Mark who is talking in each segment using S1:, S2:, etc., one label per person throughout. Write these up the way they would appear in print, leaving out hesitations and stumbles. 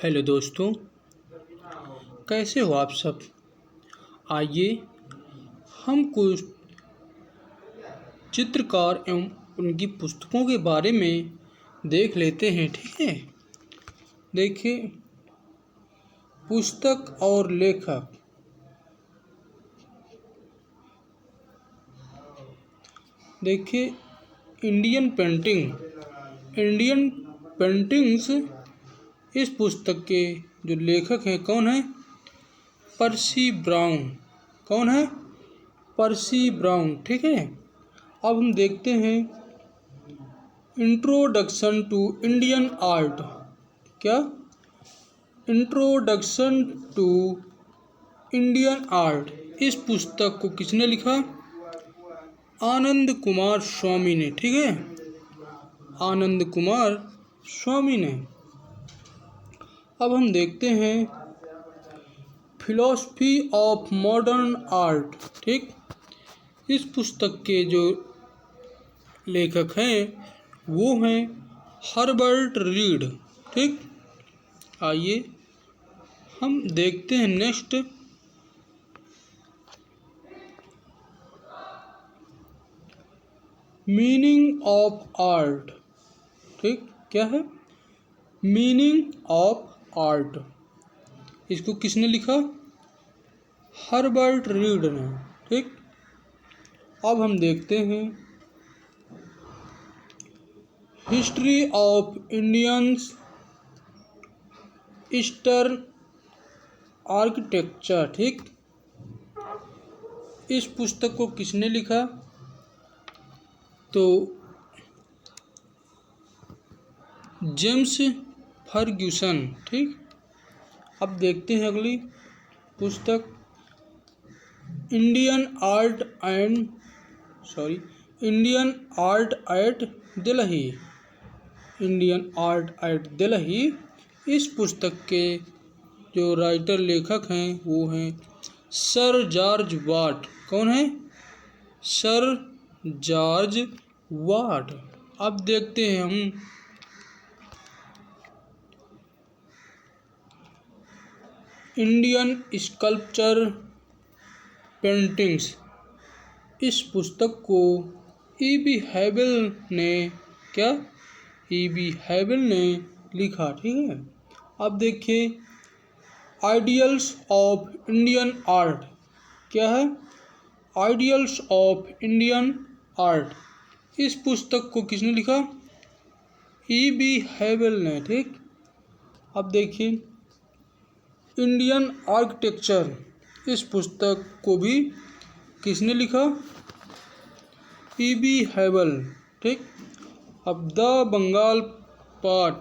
S1: Hello दोस्तों, कैसे हो आप सब। आइए हम कुछ चित्रकार एवं उनकी पुस्तकों के बारे में देख लेते हैं। ठीक है, देखिए पुस्तक और लेखक। देखिए इंडियन पेंटिंग्स इस पुस्तक के जो लेखक हैं कौन है? Percy Brown. कौन है? Percy Brown. ठीक है, अब हम देखते हैं इंट्रोडक्शन टू इंडियन आर्ट। क्या? Introduction to Indian art. इस पुस्तक को किसने लिखा? आनंद कुमार स्वामी ने। ठीक है, आनंद कुमार स्वामी ने। अब हम देखते हैं फिलॉसफी ऑफ मॉडर्न आर्ट। ठीक, इस पुस्तक के जो लेखक हैं वो हैं हर्बर्ट रीड। ठीक, आइए हम देखते हैं नेक्स्ट मीनिंग ऑफ आर्ट। ठीक, क्या है मीनिंग ऑफ आर्ट? इसको किसने लिखा? हर्बर्ट रीड ने। ठीक, अब हम देखते हैं history of Indians eastern architecture. ठीक, इस पुस्तक को किसने लिखा? तो जेम्स फर्ग्यूसन। ठीक, अब देखते हैं अगली पुस्तक Indian art at Delhi. Indian art at Delhi. इस पुस्तक के जो राइटर लेखक हैं वो हैं सर जॉर्ज वाट। कौन है? सर जॉर्ज वाट। अब देखते हैं हम इंडियन स्कल्पचर पेंटिंग्स। इस पुस्तक को ई.बी. हैवल ने लिखा। ठीक है, अब देखिए आइडियल्स ऑफ इंडियन आर्ट। क्या है? Ideals of Indian art. इस पुस्तक को किसने लिखा? ई.बी. हैवल ने। ठीक, अब देखिए इंडियन आर्किटेक्चर। इस पुस्तक को भी किसने लिखा? ई.बी. हैवल। ठीक, अब द बंगाल पार्ट।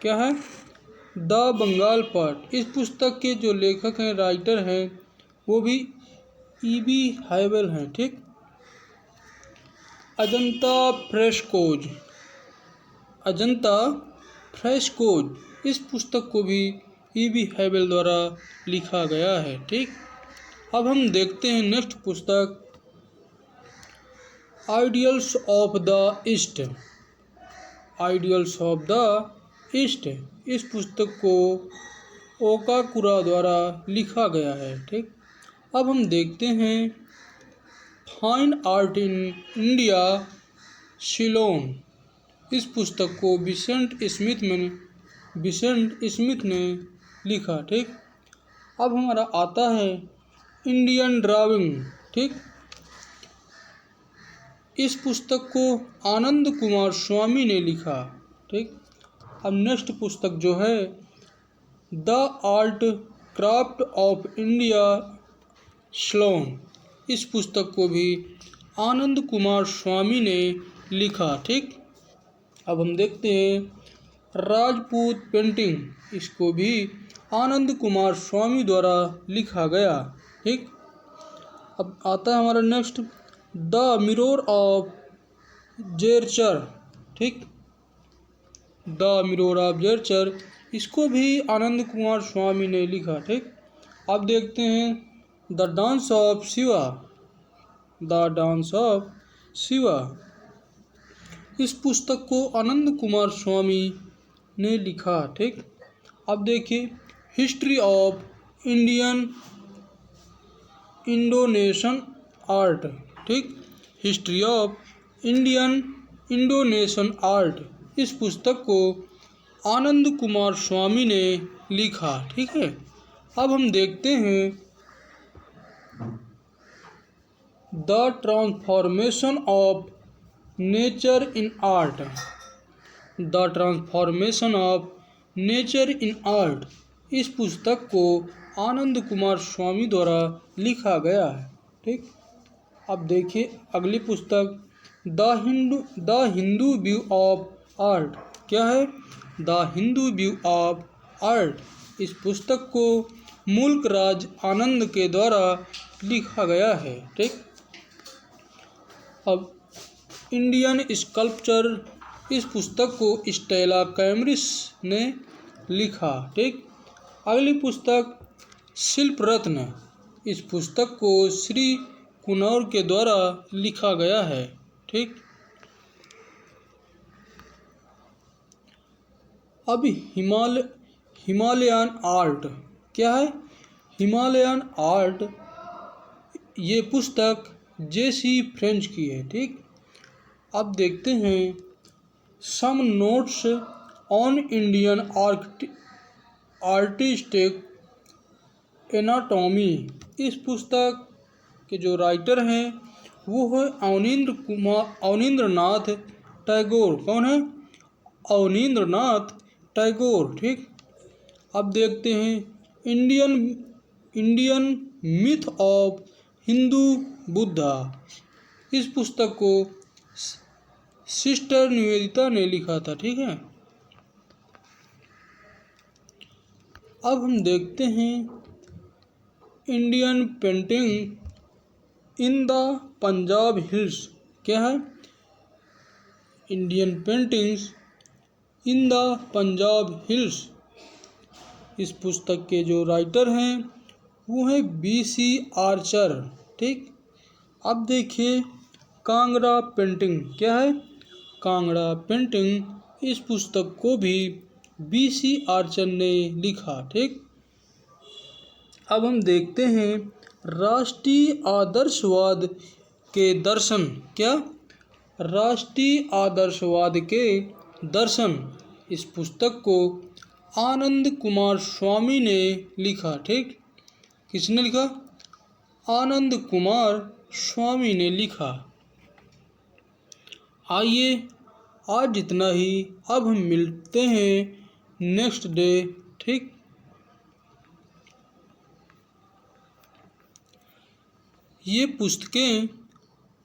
S1: क्या है? The Bengal part. इस पुस्तक के जो लेखक हैं राइटर हैं वो भी ई.बी. हैवल हैं। ठीक, अजंता फ्रेस्कोज। इस पुस्तक को भी ई.बी. हैवल द्वारा लिखा गया है। ठीक, अब हम देखते हैं नेक्स्ट पुस्तक ideals of the east. Ideals of the east. इस पुस्तक को ओकाकुरा द्वारा लिखा गया है। ठीक, अब हम देखते हैं fine art in India Ceylon. इस पुस्तक को विसेंट स्मिथ ने लिखा। ठीक, अब हमारा आता है इंडियन ड्राइंग। ठीक, इस पुस्तक को आनंद कुमार स्वामी ने लिखा। ठीक, अब नेक्स्ट पुस्तक जो है the art craft of India Ceylon. इस पुस्तक को भी आनंद कुमार स्वामी ने लिखा। ठीक, अब हम देखते हैं राजपूत पेंटिंग। इसको भी आनंद कुमार स्वामी द्वारा लिखा गया। ठीक, अब आता है हमारा नेक्स्ट द मिरर ऑफ जेरचर। ठीक, द मिरर ऑफ जेरचर। इसको भी आनंद कुमार स्वामी ने लिखा। ठीक, अब देखते हैं the dance of Shiva. The dance of Shiva. इस पुस्तक को आनंद कुमार स्वामी ने लिखा। ठीक, अब देखिए history of Indian Indonesian art, ठीक, history of Indian Indonesian art, इस पुस्तक को आनंद कुमार स्वामी ने लिखा, ठीक है। अब हम देखते हैं the transformation of nature in art, the transformation of nature in art, इस पुस्तक को आनंद कुमार स्वामी द्वारा लिखा गया है, ठीक। अब देखिए अगली पुस्तक the Hindu view of art, क्या है, the Hindu view of art, इस पुस्तक को मुल्क राज आनंद के द्वारा लिखा गया है, ठीक। अब इंडियन स्कल्पचर, इस पुस्तक को स्टेला कैमरिस ने लिखा, ठीक। अगली पुस्तक शिल्प रत्न, इस पुस्तक को श्री कुनौर के द्वारा लिखा गया है, ठीक। अब हिमालयन आर्ट, क्या है, हिमालयन आर्ट, ये पुस्तक जेसी फ्रेंच की है, ठीक। अब देखते हैं some notes on Indian artistic anatomy, इस पुस्तक के जो राइटर हैं वो है अवनींद्रनाथ टैगोर, कौन है, अवनींद्रनाथ टैगोर, ठीक। अब देखते हैं Indian myth of Hindu Buddha, इस पुस्तक को सिस्टर निवेदिता ने लिखा था, ठीक है। अब हम देखते हैं Indian painting in the Punjab hills, क्या है, Indian paintings in the Punjab hills, इस पुस्तक के जो राइटर हैं वो है BC आर्चर, ठीक। अब देखिए कांगड़ा पेंटिंग, क्या है, कांगड़ा पेंटिंग, इस पुस्तक को भी BC आर्चर ने लिखा, ठीक। अब हम देखते हैं राष्ट्रीय आदर्शवाद के दर्शन, क्या, राष्ट्रीय आदर्शवाद के दर्शन, इस पुस्तक को आनंद कुमार स्वामी ने लिखा, ठीक। किसने लिखा, आनंद कुमार स्वामी ने लिखा। आइए आज इतना ही, अब हम मिलते हैं नेक्स्ट डे, ठीक। ये पुस्तकें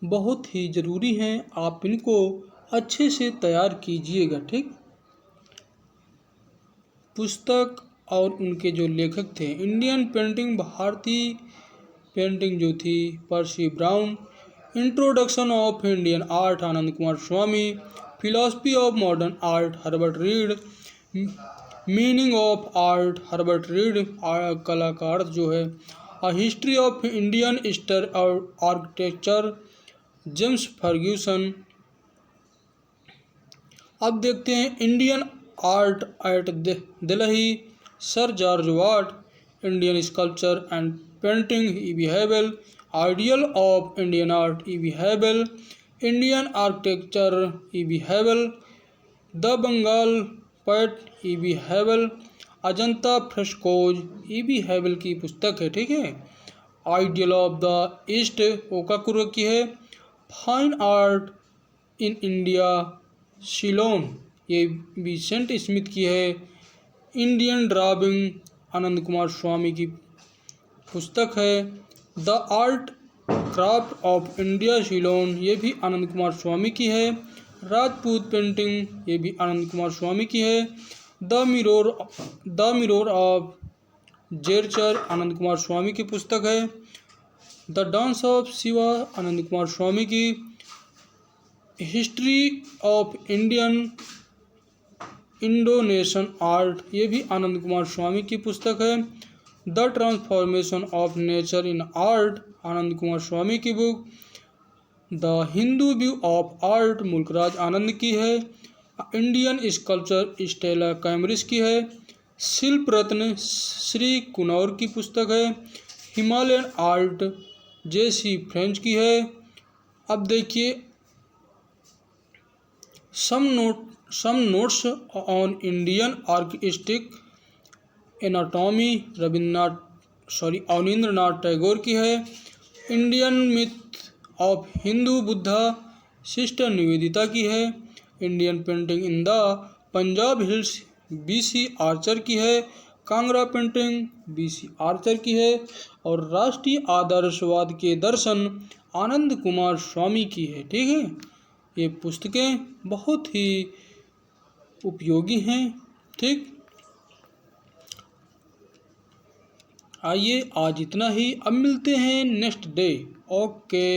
S1: बहुत ही ज़रूरी हैं, आप इनको अच्छे से तैयार कीजिएगा, ठीक। पुस्तक और उनके जो लेखक थे, इंडियन पेंटिंग, भारतीय पेंटिंग जो थी Percy Brown, introduction of Indian art Anand Kumar Swamy, philosophy of modern art Herbert Read, meaning of art Herbert Read, कलाकार जो है, A History of Indian Architecture James Fergusson. अब देखते हैं Indian art at Delhi, sir George Watt, Indian sculpture and painting E.B. Havell, ideal of Indian art E.B. Havell, Indian architecture E.B. Havell, the Bengal poet E.B. Havell, Ajanta frescoes E.B. Havell की पुस्तक है, ठीक है। Ideal of the east ओकाकुरो की है। Fine art in India Ceylon, ये विसेंट Smith की है। इंडियन ड्राविंग आनंद कुमार स्वामी की पुस्तक है। The art craft of India Ceylon, ये भी आनंद कुमार स्वामी की है। राजपूत पेंटिंग, ये भी आनंद कुमार स्वामी की है। द मिरर ऑफ जेरचर आनंद कुमार स्वामी की पुस्तक है। द डांस ऑफ शिवा आनंद कुमार स्वामी की। हिस्ट्री ऑफ इंडोनेशियन आर्ट, ये भी आनंद कुमार स्वामी की पुस्तक है। The transformation of nature in art Anand Kumar Swamy की book. The Hindu view of art Mulkraj Anand की है। इंडियन स्कल्पचर स्टेला कैमरिस की है। शिल्प रत्न श्री कुनौर की पुस्तक है। हिमालयन आर्ट जेसी फ्रेंच की है। अब देखिए some notes on Indian artistic anatomy Abanindranath Tagore की है। Indian myth of Hindu Buddha sister Nivedita की है। Indian painting in the Punjab hills B C Archer की है। कांगड़ा पेंटिंग बीसी आर्चर की है। और राष्ट्रीय आदर्शवाद के दर्शन आनंद कुमार स्वामी की है। ठीक है, ये पुस्तकें बहुत ही उपयोगी हैं। ठीक, आइए आज इतना ही, अब मिलते हैं नेक्स्ट डे। ओके।